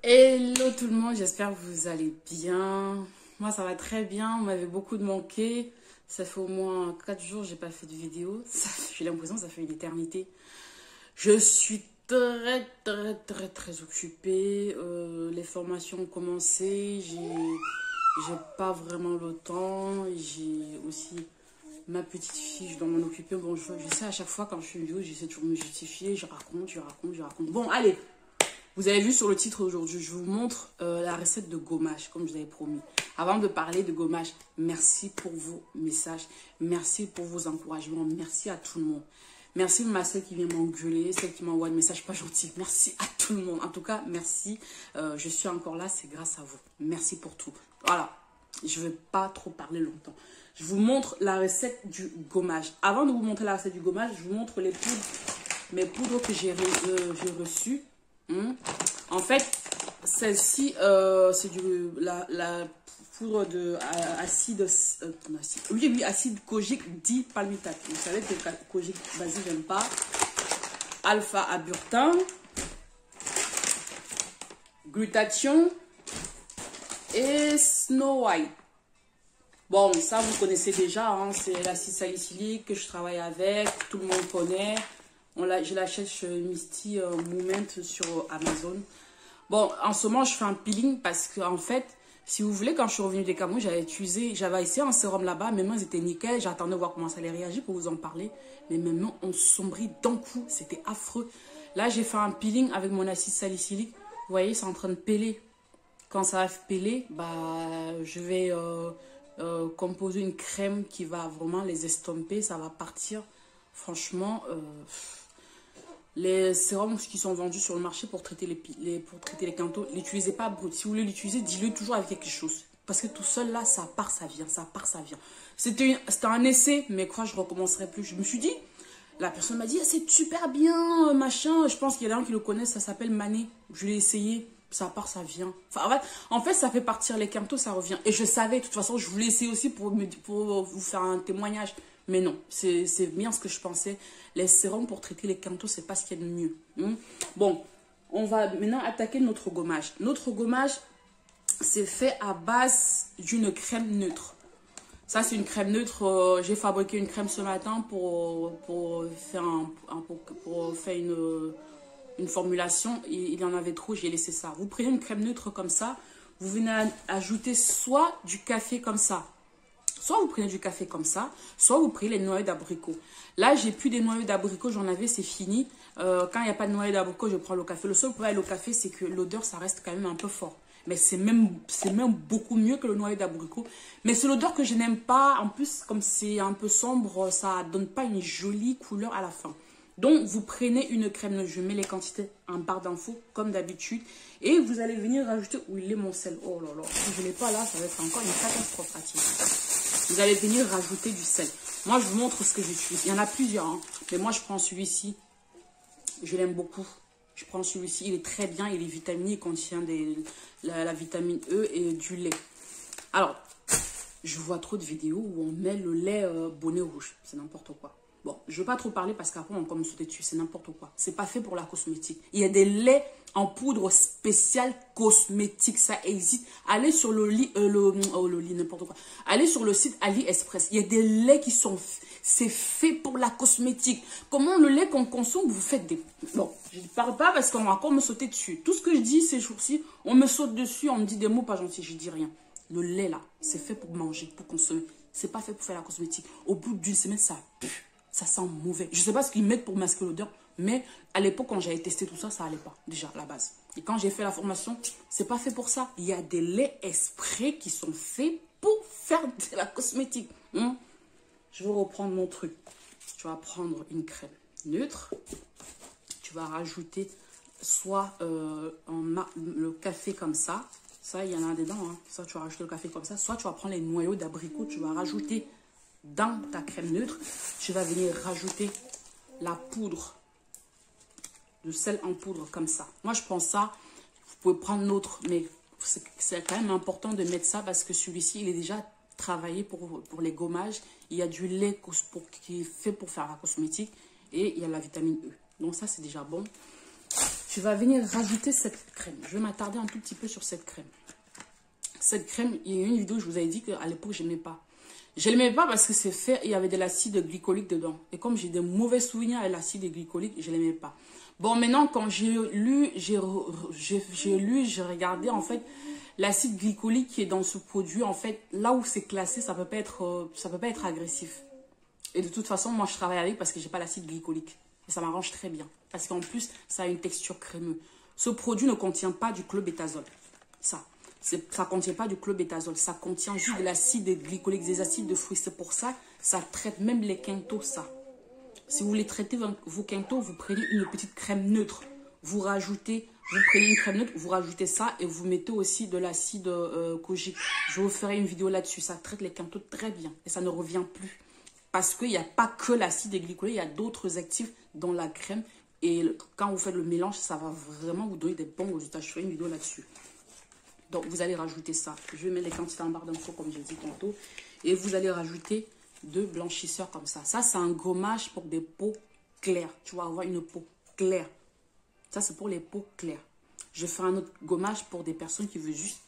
Hello tout le monde, j'espère que vous allez bien. Moi ça va très bien, on m'avait beaucoup manqué. Ça fait au moins 4 jours que j'ai pas fait de vidéo. J'ai l'impression que ça fait une éternité. Je suis très occupée. Les formations ont commencé. J'ai pas vraiment le temps. J'ai aussi ma petite fille, je dois m'en occuper. Bon, je sais à chaque fois quand je fais une vidéo, j'essaie toujours de me justifier. Je raconte. Bon, allez. Vous avez vu sur le titre aujourd'hui, je vous montre la recette de gommage, comme je vous avais promis. Avant de parler de gommage, merci pour vos messages, merci pour vos encouragements, merci à tout le monde. Merci ma celle qui vient m'engueuler, celle qui m'envoie un message pas gentil. Merci à tout le monde. En tout cas, merci. Je suis encore là, c'est grâce à vous. Merci pour tout. Voilà, je ne vais pas trop parler longtemps. Je vous montre la recette du gommage. Avant de vous montrer la recette du gommage, je vous montre les poudres, mes poudres que j'ai reçues. En fait, celle-ci, c'est la poudre de acide kojique dipalmitate. Vous savez que le kojique basique, j'aime pas. Alpha-aburtin, glutathion et Snow White. Bon, ça vous connaissez déjà, hein, c'est l'acide salicylique que je travaille avec, tout le monde connaît. Je l'achète chez Misty Moment sur Amazon. Bon, en ce moment, je fais un peeling parce que, en fait, si vous voulez, quand je suis revenue des Cameroun, j'avais essayé un sérum là-bas. Mes mains étaient nickel. J'attendais de voir comment ça allait réagir pour vous en parler. Mais mes mains ont sombré d'un coup. C'était affreux. Là, j'ai fait un peeling avec mon acide salicylique. Vous voyez, c'est en train de peler. Quand ça va peler, bah, je vais composer une crème qui va vraiment les estomper. Ça va partir. Franchement, les sérums qui sont vendus sur le marché pour traiter les quintaux, l'utilisez pas brut. Si vous voulez l'utiliser, diluez toujours avec quelque chose. Parce que tout seul là, ça part, ça vient, ça part, ça vient. C'était un essai, mais quoi, je recommencerai plus. Je me suis dit, la personne m'a dit, c'est super bien, machin. Je pense qu'il y en a un qui le connaît, ça s'appelle Mané. Je l'ai essayé, ça part, ça vient. Enfin, en fait, ça fait partir les quintaux, ça revient. Et je savais, de toute façon, je voulais essayer aussi pour vous faire un témoignage. Mais non, c'est bien ce que je pensais. Les sérums pour traiter les quintaux, c'est pas ce qu'il y a de mieux. Bon, on va maintenant attaquer notre gommage. Notre gommage, c'est fait à base d'une crème neutre. Ça, c'est une crème neutre. J'ai fabriqué une crème ce matin pour faire, une formulation. Il y en avait trop, j'ai laissé ça. Vous prenez une crème neutre comme ça. Vous venez ajouter soit du café comme ça. Soit vous prenez du café comme ça, soit vous prenez les noyaux d'abricot. Là, j'ai plus des noyaux d'abricot, j'en avais, c'est fini. Quand il n'y a pas de noyaux d'abricot, je prends le café. Le seul problème avec le café, c'est que l'odeur, ça reste quand même un peu fort. Mais c'est même beaucoup mieux que le noyau d'abricot. Mais c'est l'odeur que je n'aime pas. En plus, comme c'est un peu sombre, ça ne donne pas une jolie couleur à la fin. Donc, vous prenez une crème, je mets les quantités en barre d'infos, comme d'habitude. Et vous allez venir rajouter, où il est mon sel. Oh là là, si je ne l'ai pas là, ça va être encore une catastrophe pratique. Vous allez venir rajouter du sel. Moi, je vous montre ce que j'utilise. Il y en a plusieurs, hein, mais moi, je prends celui-ci. Je l'aime beaucoup. Je prends celui-ci. Il est très bien. Il est vitaminé. Il contient la vitamine E et du lait. Alors, je vois trop de vidéos où on met le lait bonnet rouge. C'est n'importe quoi. Bon, je ne veux pas trop parler parce qu'après, on va me sauter dessus. C'est n'importe quoi. C'est pas fait pour la cosmétique. Il y a des laits en poudre spéciale cosmétique. Ça existe. Allez sur le lit, n'importe quoi. Allez sur le site AliExpress. Il y a des laits qui sont... C'est fait pour la cosmétique. Comment le lait qu'on consomme, vous faites des... Non, je ne parle pas parce qu'on va encore me sauter dessus. Tout ce que je dis ces jours-ci, on me saute dessus, on me dit des mots pas gentils. Je dis rien. Le lait, là, c'est fait pour manger, pour consommer. C'est pas fait pour faire la cosmétique. Au bout d'une semaine, ça pue. Ça sent mauvais. Je ne sais pas ce qu'ils mettent pour masquer l'odeur, mais à l'époque, quand j'avais testé tout ça, ça n'allait pas, déjà, à la base. Et quand j'ai fait la formation, c'est pas fait pour ça. Il y a des laits exprès qui sont faits pour faire de la cosmétique. Je vais reprendre mon truc. Tu vas prendre une crème neutre. Tu vas rajouter soit le café comme ça. Ça, il y en a dedans. Hein. Ça, tu vas rajouter le café comme ça. Soit tu vas prendre les noyaux d'abricot. Tu vas rajouter dans ta crème neutre. Tu vas venir rajouter la poudre. Le sel en poudre comme ça. Moi, je prends ça. Vous pouvez prendre l'autre. Mais c'est quand même important de mettre ça parce que celui-ci, il est déjà travaillé pour les gommages. Il y a du lait qui est fait pour faire la cosmétique. Et il y a la vitamine E. Donc ça, c'est déjà bon. tu vas venir rajouter cette crème. Je vais m'attarder un tout petit peu sur cette crème. Cette crème, il y a une vidéo, je vous avais dit qu'à l'époque, je n'aimais pas. Je ne l'aimais pas parce que c'est fait, il y avait de l'acide glycolique dedans. Et comme j'ai des mauvais souvenirs avec l'acide glycolique, je ne l'aimais pas. Bon, maintenant, quand j'ai lu, j'ai regardé, en fait, l'acide glycolique qui est dans ce produit, en fait, là où c'est classé, ça peut pas être agressif. Et de toute façon, moi, je travaille avec parce que j'ai pas l'acide glycolique. Et ça m'arrange très bien. Parce qu'en plus, ça a une texture crémeuse. Ce produit ne contient pas du clobétasol. Ça ne contient pas du clobétasol. Ça contient juste de l'acide glycolique, des acides de fruits. C'est pour ça, ça traite même les quintaux, ça. Si vous voulez traiter vos quintaux, vous prenez une petite crème neutre. Vous prenez une crème neutre, vous rajoutez ça et vous mettez aussi de l'acide kojique. Je vous ferai une vidéo là-dessus. Ça traite les quintaux très bien et ça ne revient plus. Parce qu'il n'y a pas que l'acide glycolique, il y a d'autres actifs dans la crème. Et quand vous faites le mélange, ça va vraiment vous donner des bons résultats. Je ferai une vidéo là-dessus. Donc, vous allez rajouter ça. Je vais mettre les quantités en barre d'infos, comme j'ai dit tantôt. Et vous allez rajouter 2 blanchisseurs comme ça. Ça, c'est un gommage pour des peaux claires. Tu vas avoir une peau claire. Ça, c'est pour les peaux claires. Je ferai un autre gommage pour des personnes qui veulent juste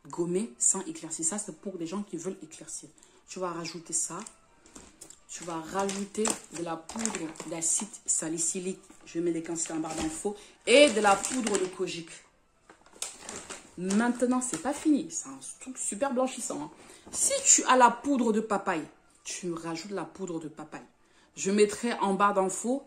gommer sans éclaircir. Ça, c'est pour des gens qui veulent éclaircir. Tu vas rajouter ça. Tu vas rajouter de la poudre d'acide salicylique. Je mets les quantités en barre d'infos. Et de la poudre de kojique. Maintenant, c'est pas fini. C'est un truc super blanchissant. Hein. Si tu as la poudre de papaye, tu rajoutes la poudre de papaye. Je mettrai en barre d'infos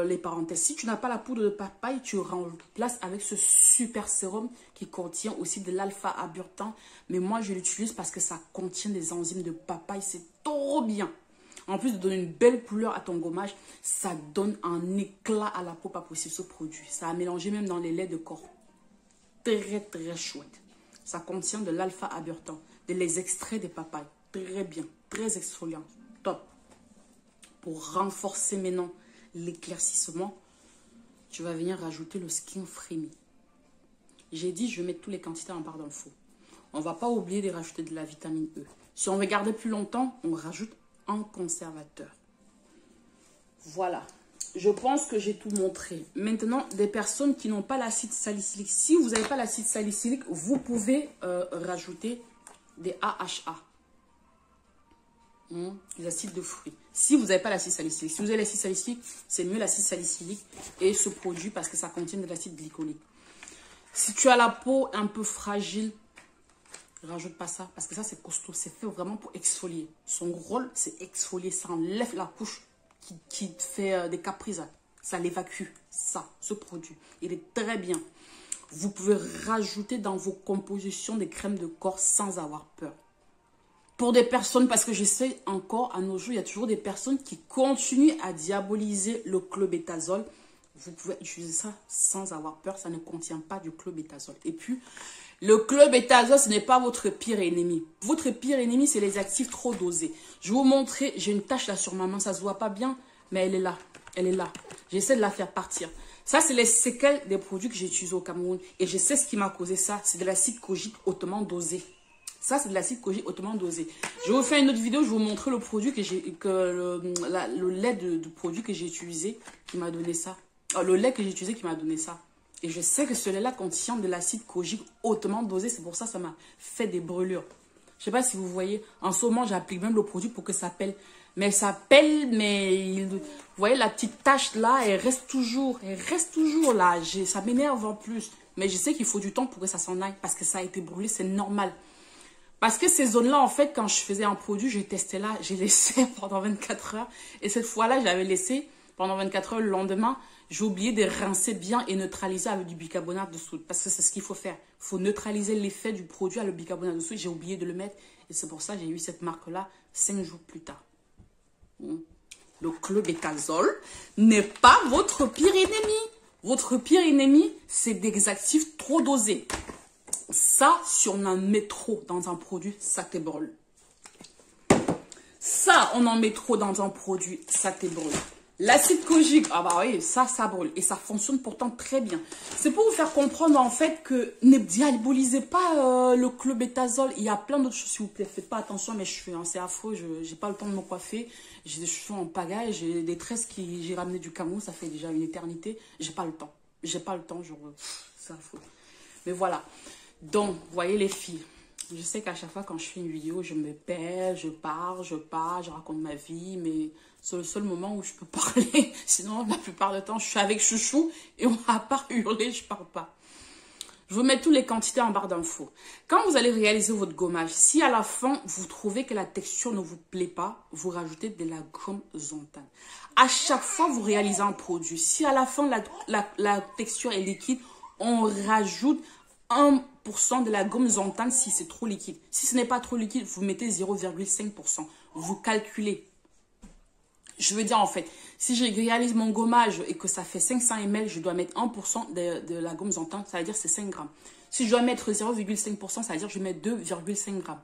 les parenthèses. Si tu n'as pas la poudre de papaye, tu remplaces avec ce super sérum qui contient aussi de l'alpha-aburtan. Mais moi, je l'utilise parce que ça contient des enzymes de papaye. C'est trop bien. En plus de donner une belle couleur à ton gommage, ça donne un éclat à la peau, pas possible, ce produit. Ça a mélangé même dans les laits de corps. Très, très chouette. Ça contient de l'alpha-aburtan, des extraits de papaye. Très bien, très exfoliant. Top. Pour renforcer maintenant l'éclaircissement, tu vas venir rajouter le Skin Free. J'ai dit, je vais mettre toutes les quantités en barre d'infos. On ne va pas oublier de rajouter de la vitamine E. Si on veut garder plus longtemps, on rajoute un conservateur. Voilà. Je pense que j'ai tout montré. Maintenant, des personnes qui n'ont pas l'acide salicylique. Si vous n'avez pas l'acide salicylique, vous pouvez rajouter des AHA. Des acides de fruits. Si vous n'avez pas l'acide salicylique. Si vous avez l'acide salicylique, c'est mieux l'acide salicylique et ce produit parce que ça contient de l'acide glycolique. Si tu as la peau un peu fragile, rajoute pas ça parce que ça c'est costaud. C'est fait vraiment pour exfolier. Son rôle, c'est exfolier. Ça enlève la couche qui te fait des caprices. Ça l'évacue. Ça, ce produit. Il est très bien. Vous pouvez rajouter dans vos compositions des crèmes de corps sans avoir peur. Pour des personnes, parce que je sais encore, à nos jours, il y a toujours des personnes qui continuent à diaboliser le clobétasol. Vous pouvez utiliser ça sans avoir peur. Ça ne contient pas du clobétasol. Et puis, le clobétasol, ce n'est pas votre pire ennemi. Votre pire ennemi, c'est les actifs trop dosés. Je vais vous montrer, j'ai une tache là sur ma main. Ça ne se voit pas bien, mais elle est là. Elle est là. J'essaie de la faire partir. Ça, c'est les séquelles des produits que j'ai utilisés au Cameroun. Et je sais ce qui m'a causé ça. C'est de l'acide kojique hautement dosé. Ça, c'est de l'acide kojique hautement dosé. Je vais vous faire une autre vidéo. Je vais vous montrer le produit le lait de produit que j'ai utilisé qui m'a donné ça. Le lait que j'ai utilisé qui m'a donné ça. Et je sais que ce lait-là contient de l'acide kojique hautement dosé. C'est pour ça que ça m'a fait des brûlures. Je ne sais pas si vous voyez. En ce moment, j'applique même le produit pour que ça pèle. Mais ça pèle, mais vous voyez la petite tache là, elle reste toujours là. Ça m'énerve en plus. Mais je sais qu'il faut du temps pour que ça s'en aille parce que ça a été brûlé, c'est normal. Parce que ces zones-là, en fait, quand je faisais un produit, j'ai testé là, j'ai laissé pendant 24 heures. Et cette fois-là, j'avais laissé pendant 24 heures. Le lendemain, j'ai oublié de rincer bien et neutraliser avec du bicarbonate de soude. Parce que c'est ce qu'il faut faire. Il faut neutraliser l'effet du produit avec le bicarbonate de soude. J'ai oublié de le mettre. Et c'est pour ça que j'ai eu cette marque-là 5 jours plus tard. Le clobétasol n'est pas votre pire ennemi. Votre pire ennemi, c'est des actifs trop dosés. Ça, si on en met trop dans un produit, ça te brûle. Ça, on en met trop dans un produit, ça te brûle. L'acide kojique, ah bah oui, ça brûle. Et ça fonctionne pourtant très bien. C'est pour vous faire comprendre en fait que ne diabolisez pas le clobétasol. Il y a plein d'autres choses, s'il vous plaît. Faites pas attention à mes cheveux, hein. C'est affreux. Je n'ai pas le temps de me coiffer. J'ai des cheveux en pagaille. J'ai des tresses que j'ai ramené du Cameroun. Ça fait déjà une éternité. J'ai pas le temps. j'ai pas le temps, c'est affreux. Mais voilà. Donc, vous voyez les filles. Je sais qu'à chaque fois quand je fais une vidéo, je me perds, je pars, je raconte ma vie, mais c'est le seul moment où je peux parler. Sinon, la plupart du temps, je suis avec Chouchou et on va pas hurler, je parle pas. Je vous mets toutes les quantités en barre d'infos. Quand vous allez réaliser votre gommage, si à la fin, vous trouvez que la texture ne vous plaît pas, vous rajoutez de la gomme Zontan. À chaque fois, vous réalisez un produit. Si à la fin, la texture est liquide, on rajoute 1% de la gomme Zontan si c'est trop liquide. Si ce n'est pas trop liquide, vous mettez 0,5%. Vous calculez. Je veux dire, en fait, si je réalise mon gommage et que ça fait 500 ml, je dois mettre 1% de la gomme Zontan, ça veut dire que c'est 5 grammes. Si je dois mettre 0,5%, ça veut dire que je mets 2,5 grammes.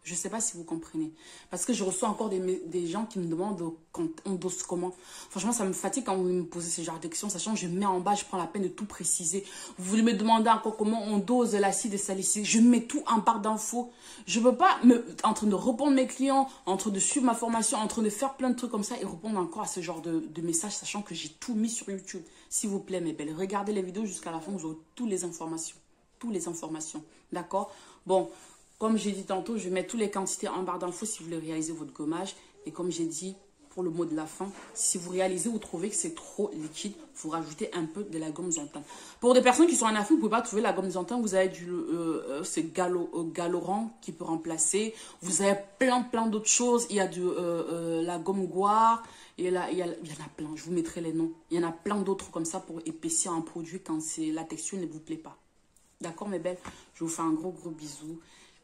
Je ne sais pas si vous comprenez. Parce que je reçois encore des gens qui me demandent quand on dose comment. Franchement, ça me fatigue quand vous me posez ce genre de questions. Sachant que je mets en bas, je prends la peine de tout préciser. Vous voulez me demander encore comment on dose l'acide salicylique. Je mets tout en barre d'infos. Je ne peux pas en train de répondre mes clients, en train de suivre ma formation, en train de faire plein de trucs comme ça et répondre encore à ce genre de messages, sachant que j'ai tout mis sur YouTube. S'il vous plaît, mes belles, regardez les vidéos jusqu'à la fin, vous aurez toutes les informations. Toutes les informations. D'accord? Bon. Comme j'ai dit tantôt, je vais mettre toutes les quantités en barre d'infos si vous voulez réaliser votre gommage. Et comme j'ai dit, pour le mot de la fin, si vous réalisez, vous trouvez que c'est trop liquide, vous rajoutez un peu de la gomme Zontan. Pour des personnes qui sont en Afrique, vous ne pouvez pas trouver la gomme Zontan. Vous avez ce Galoran qui peut remplacer. Vous avez plein d'autres choses. Il y a la gomme Goire. Il y en a plein, je vous mettrai les noms. Il y en a plein d'autres comme ça pour épaissir un produit quand la texture ne vous plaît pas. D'accord, mes belles? Je vous fais un gros bisou.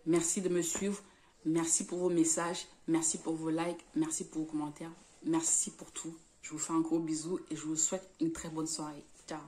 Merci de me suivre. Merci pour vos messages. Merci pour vos likes. Merci pour vos commentaires. Merci pour tout. Je vous fais un gros bisou et je vous souhaite une très bonne soirée. Ciao.